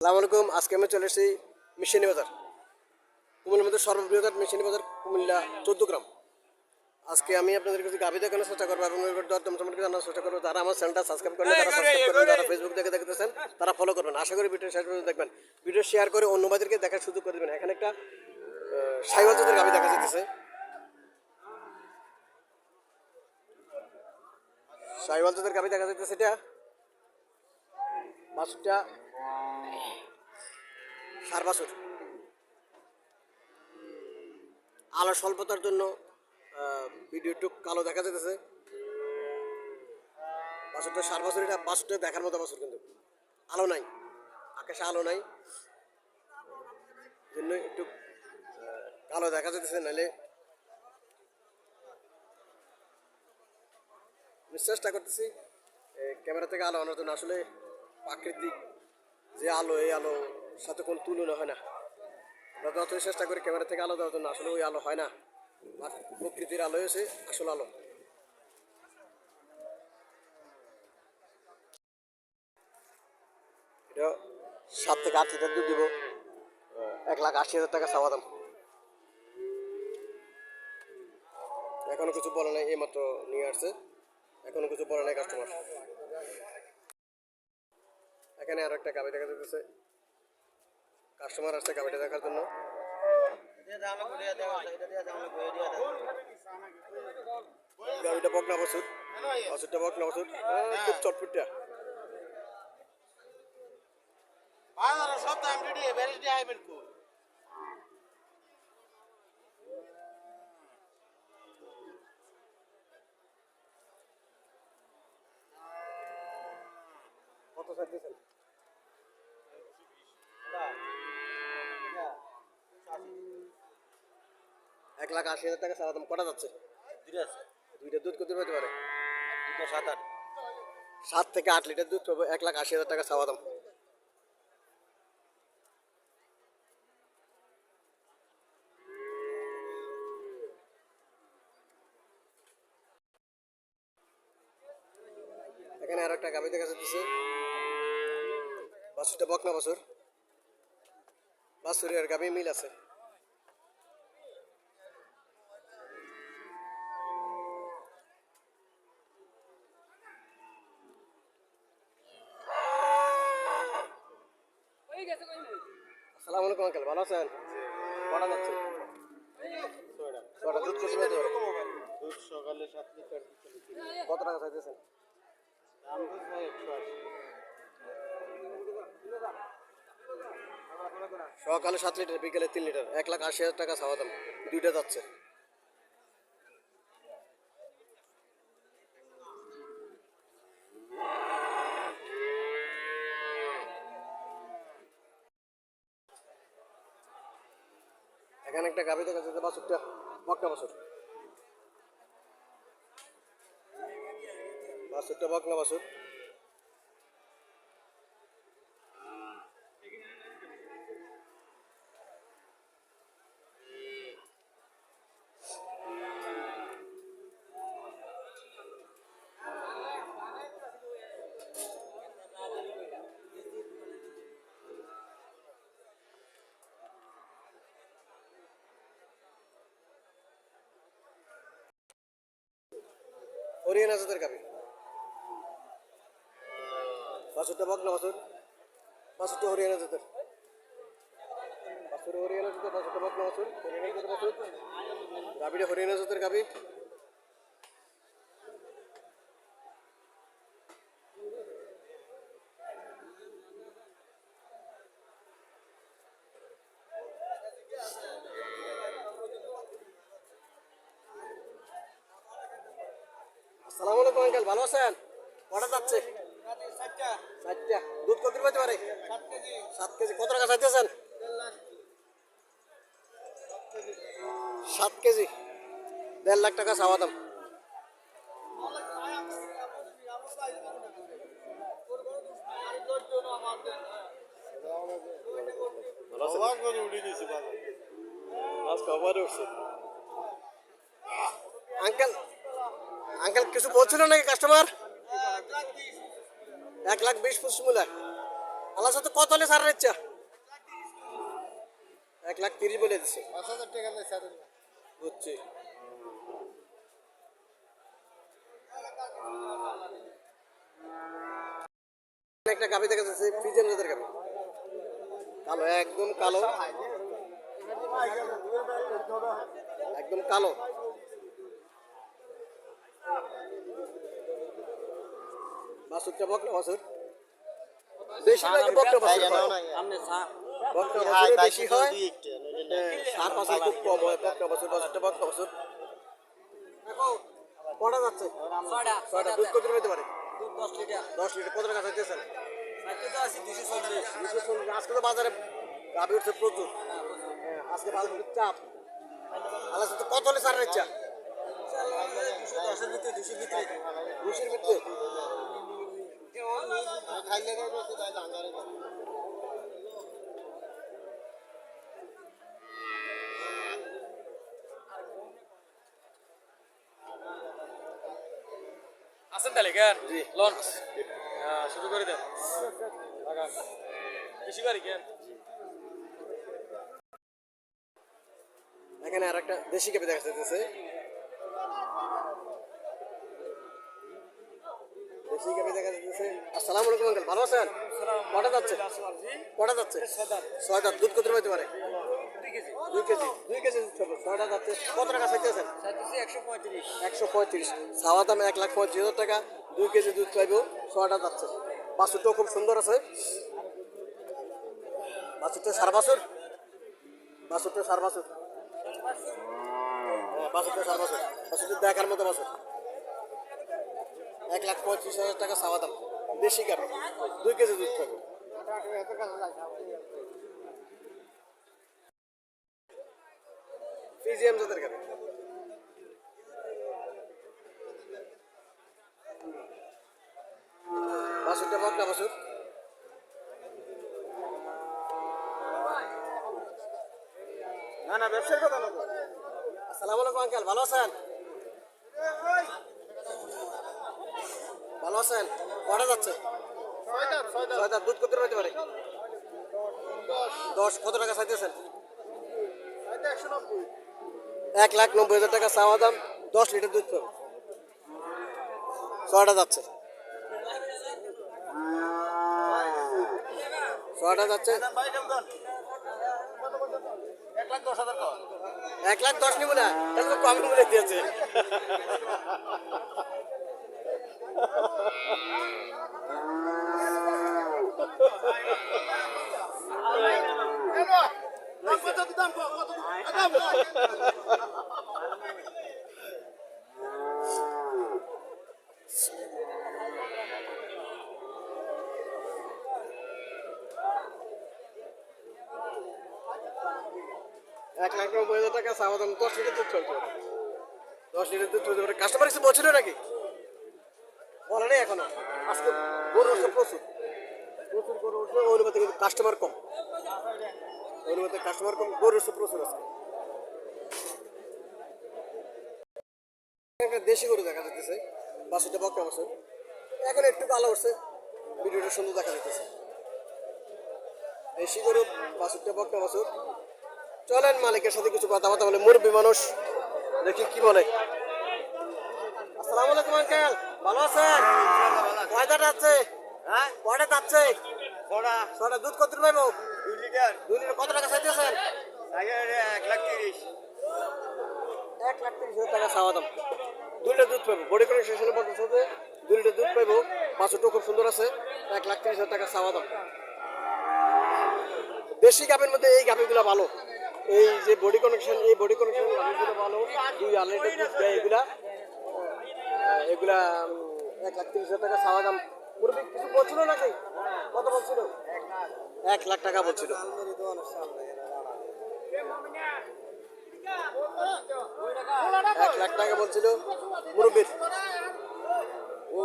আসসালামু আলাইকুম। আজকে আমি চলে এসেছি মিশনি বাজার, কুমিল্লার মধ্যে সর্ববৃহৎ মিশনি বাজার, কুমিল্লা 14 গ্রাম। আজকে আমি আপনাদের কাছে গাভী দেখানোর চেষ্টা করবো এবং দরদাম সম্পর্কে জানার চেষ্টা করবো। যারা আমার চ্যানেলটা সাবস্ক্রাইব করেন তারা সাবস্ক্রাইব করবেন, যারা ফেসবুক থেকে দেখতেছেন তারা ফলো করবেন। আশা করি ভিডিও শেষ পর্যন্ত দেখবেন। ভিডিও শেয়ার করে অন্য বাজারকে দেখার সুযোগ করে দেবেন। এখানে একটা সাইওয়াল জাতের গাভী দেখা যাচ্ছে, সাইওয়াল জাতের গাভী দেখা যাচ্ছে। এটা বাছুরটা সার বাছুর, আলো স্বল্পতার জন্য ভিডিও একটু কালো দেখা যেতেছে। বাছুরটা সার বাছুর, এটা বাছুরটা দেখার মতো বাছুর, কিন্তু আলো নাই, আকাশে আলো নাই, জন্য একটু কালো দেখা যেতেছে। নাহলে আমি চেষ্টা করতেছি ক্যামেরা থেকে আলো আনার জন্য। আসলে প্রাকৃতিক যে আলো, এই আলো সাথে কোনো তুলনা হয় না। আমরা যতই চেষ্টা করি ক্যামেরা থেকে আলো দেওয়ার জন্য, আসলে ওই আলো হয় না। প্রকৃতির আলো হচ্ছে আসল আলো। এটা 7 থেকে 8 লিটার দুধ দিব। 1,80,000 টাকা চাওয়া দাম। এখনো কিছু বলে নাই, এইমাত্র নিয়ে আসছে, এখনো কিছু বলে নাই কাস্টমার। এখানে আরো একটা গাভী দেখা যাচ্ছে, কাস্টমার আসছে গাভীটা দেখার জন্য। গাভীটা বকনা বাছুর, বাছুরটা বকনা বাছুর, খুব চটপটিয়া। কত চাইতেছেন? 1,80,000 টাকা চাওয়া দাম। কটা যাচ্ছে? দুইটা দুধ কত পেতে পারে? 7 থেকে 8 লিটার দুধ পাবো। 1,80,000 টাকা চাওয়া দাম। এখানে আরো একটা গাভী দেখা যাচ্ছে, বাছুরটা বকনা বাছুর, বাছুরের আর গাভী মিল আছে। আসসালামু আলাইকুম আঙ্কেল, ভালো আছেন? কটা যাচ্ছে? ছয়টা। দুধ কত পেতে পারে? দুধ সকালে 7 লিটার। কত টাকা চাইতেছেন? দাম তো ভাই 180। সকালে 7 লিটার, বিকেলে 3 লিটার, 1,80,000 টাকা চাওয়া দাম। দুইটা যাচ্ছে। এখানে একটা গাভী দেখা যাচ্ছে, বাছুরটা বকনা বাছুর, বাছুরটা বকনা বাছুর। হরিয়ানা জাতের গাভী, বাছুরটা বকনা বাছুর, বাছুরটা হরিয়ানা জাতের, বাছুর হরিয়ানা জাতের, বাছুরটা বকনা বাছুর, হরিয়ানা জাতের বাছুর। গাভীটা হরিয়ানা জাতের গাভী। আসসালামু আলাইকুম আঙ্কেল, ভালো আছেন? কটা যাচ্ছে? 4টা। দুধ কত পেতে পারে? 7 কেজি। কত টাকা চাইতেছেন? 7 কেজি, 1.5 লাখ টাকা চাওয়া দাম। আঙ্কেল, আঙ্কেল কিছু বলছিল নাকি কাস্টমার? 1,20,25 মূল্য। আল্লাহ সাথে কত হলে সার ইচ্ছা 1,30,000 বলে দিচ্ছে 5,000 টাকা নেই স্যার বুঝছি একটা গাভি দেখা যাচ্ছে ফ্রিজের জাতের গাভি কালো একদম কালো একদম কালো বাছুরটা বকনা বাছুর বেশিরভাগ বকনা বাছুর হয় বকনা বাছুরে বেশি হয় সার বাছুর খুব কম হয় বকনা বাছুর বাছুরটা বকনা বাছুর দেখো কটা যাচ্ছে ছয়টা দুধ কত পেতে পারে 10 লিটার কত টাকা চাইতেছেন আজকে তো বাজারে গাভি উঠছে প্রচুর আজকে বাজারে চাপ আল্লাহ তো কত হলে সার ইচ্ছা 200 ভিতরে খাইলে খাইলে তাই জাঙ্গারে আছেন তাহলে কেন জি। লঞ্চ শুরু করে দেন বেশি বাড়ি কেন এখানে আর একটা দেশি গাভি দেখা যাচ্ছে দেশি গাভি দেখা যাচ্ছে আসসালামু আলাইকুম আঙ্কেল ভালো আছেন কটা যাচ্ছে কটা যাচ্ছে ছয়টা দুধ কত পাইতে পারে 2 কেজি ছোট ছয়টা যাচ্ছে কত টাকা চাইতেছেন 135 চাওয়া দাম 1,35,000 টাকা 2 কেজি দুধ পাইব ছয়টা যাচ্ছে বাছুরটাও খুব সুন্দর আছে বাছুরটা সার বাছুর বাছুরটা সার বাছুর বাছুরটা সার বাছুর বাছুরটা দেখার মতো বাছুর 1,35,000 টাকা চাওয়া দাম দেশি গাভি 2 কেজি দুধ পাইব ফিজিয়াম জাতের গাভি বাছুরটা বকনা বাছুর না না ব্যবসার কথা না আসসালামু আলাইকুম আঙ্কেল ভালো আছেন ভালো আছেন কটা যাচ্ছে ছয়টা দুধ কত হতে পারে 10 কত টাকা চাইতেছেন 1,90,000 টাকা চাওয়া দাম 10 লিটার দুধ পাবে ছয়টা যাচ্ছে ছয়টা যাচ্ছে 1,10,000 নিব না তাহলে তো কম বলে দিয়েছে $1,90,000 টাকা চাওয়া দাম 10 লিটার দুধ চলছে 10 লিটার দুধ চলতে পারে কাস্টমার কিছু বলছিল নাকি বলে নেই এখনো আজকে গরু উঠছে প্রচুর প্রচুর গরু উঠছে অনুপাতে কিন্তু কাস্টমার কম অনুপাতে কাস্টমার কম গরু উঠছে প্রচুর আজকে একটা দেশি গরু দেখা যাচ্ছে বাছুরটা বকনা বাছুর এখন একটু কালো উঠছে ভিডিওটা সুন্দর দেখা যাচ্ছে দেশি গরু বাছুরটা বকনা বাছুর চলেন মালিকের সাথে কিছু কথাবার্তা বলে মুরব্বী মানুষ দেখি কি বলে আসসালামু আলাইকুম আঙ্কেল ভালো আছেন কয়টা যাচ্ছে হ্যাঁ কয়টা যাচ্ছে ছটা দুধ কত পাইব 2 লিটার 2 লিটার কত টাকা চাইতেছেন 1,30,000 1,30,000 টাকা চাওয়া দাম 2 লিটার দুধ পাইব বডি কন্ডিশনে বলতে সাথে 2 লিটার দুধ পাইব বাছুরটা খুব সুন্দর আছে 1,30,000 টাকা চাওয়া দাম দেশি গাভীর মধ্যে এই গাভীগুলো ভালো এই যে বডি কানেকশন এই বডি কানেকশন গাভীগুলো ভালো 2 লিটার দুধ দেয় এগুলা এগুলা 1,30,000 টাকা চাওয়া দাম মুরব্বি কিছু বলছিল নাকি কত বলছিল 1,00,000 টাকা বলছিল 1,00,000 টাকা বলছিল মুরব্বির ও